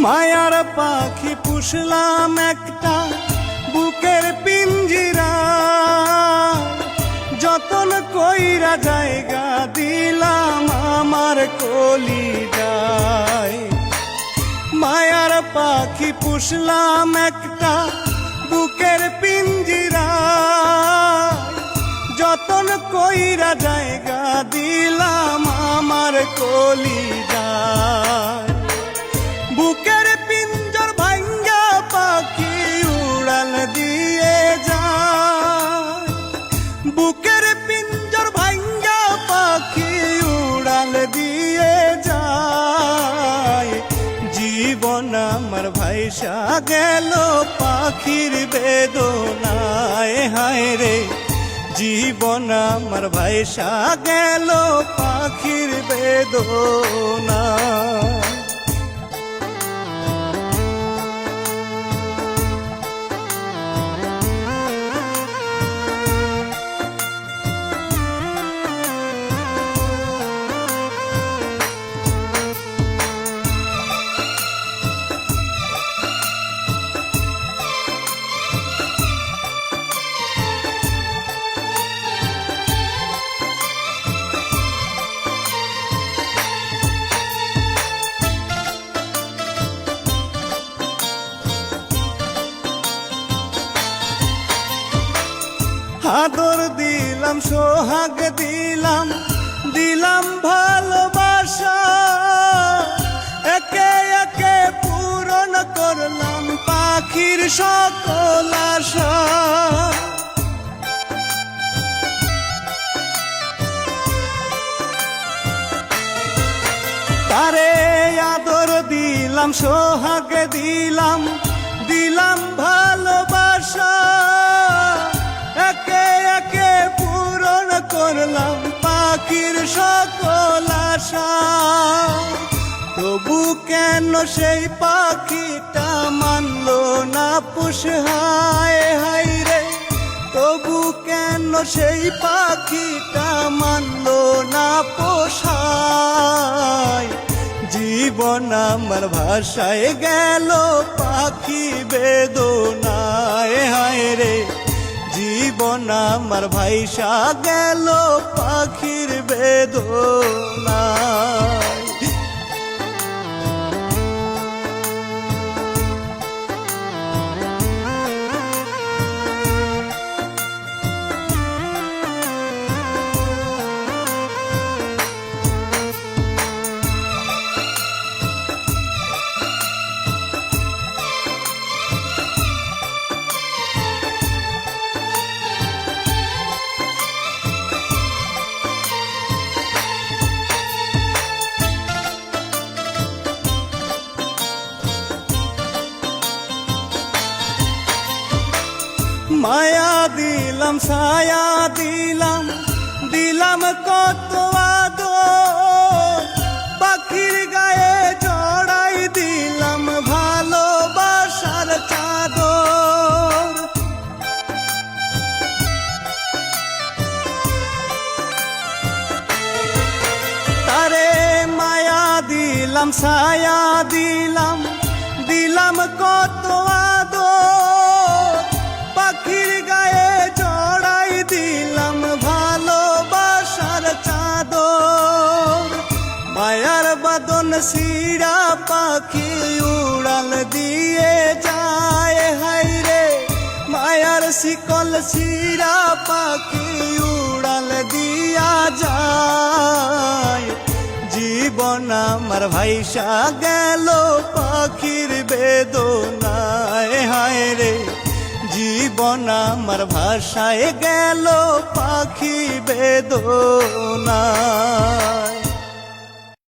মায়ার পাখি পুষলাম একটা বুকের পিঞ্জিরা, যতন কইরা জায়গা দিলাম আমার কলিজায়। মায়ার পাখি পুষলাম একটা বুকের পিঞ্জিরা, যতন কইরা জায়গা দিলাম আমার কলিজায়। বুকের পিঞ্জর ভাঙ্গা পাখি উড়াল দিয়ে যায়, বুকের পিঞ্জর ভাঙ্গা পাখি উড়াল দিয়ে যায়। জীবন আমার ভাইসা গেল পাখির বেদনায়, হায় রে জীবন আমার ভাইসা গেল পাখির বেদনায়। আদর দিলাম সোহাগ দিলাম, দিলাম ভালোবাসা, একে একে পূরণ করলাম পাখির সকল আশা। তারে আদর দিলাম সোহাগ দিলাম, দিলাম ভালোবাসা, একে একে পূরণ করলাম পাখির সকল আশা। তবু কেন সেই পাখিটা মানলো না পুষ, হায় হায় রে তবু কেন সেই পাখিটা মানলো না পোষায়। জীবন আমার ভাষায় গেল পাখি বেদনায়, হায় রে জীবন আমার ভাইসা গেল পাখির বেদনায়। মায়া দিলাম ছায়া দিলাম, দিলাম কত আদর, পাখির গায়ে জড়াই দিলাম ভালোবাসার চাদর। তারে মায়া দিলাম ছায়া দিলাম, দিলাম কত আদর, পাখির গায়ে জড়াই দিলাম ভালোবাসার চাদর। মায়ার বাদন শিরা পাখি উড়াল দিয়ে যায়, হায় রে মায়ার শিকল শিরা পাখি উড়াল দিয়া যায়। জীবন আমার ভাইসা গেল পাখির বেদনায়, হায় রে জীবন আমার ভাষায় গেল পাখি বেদনায়।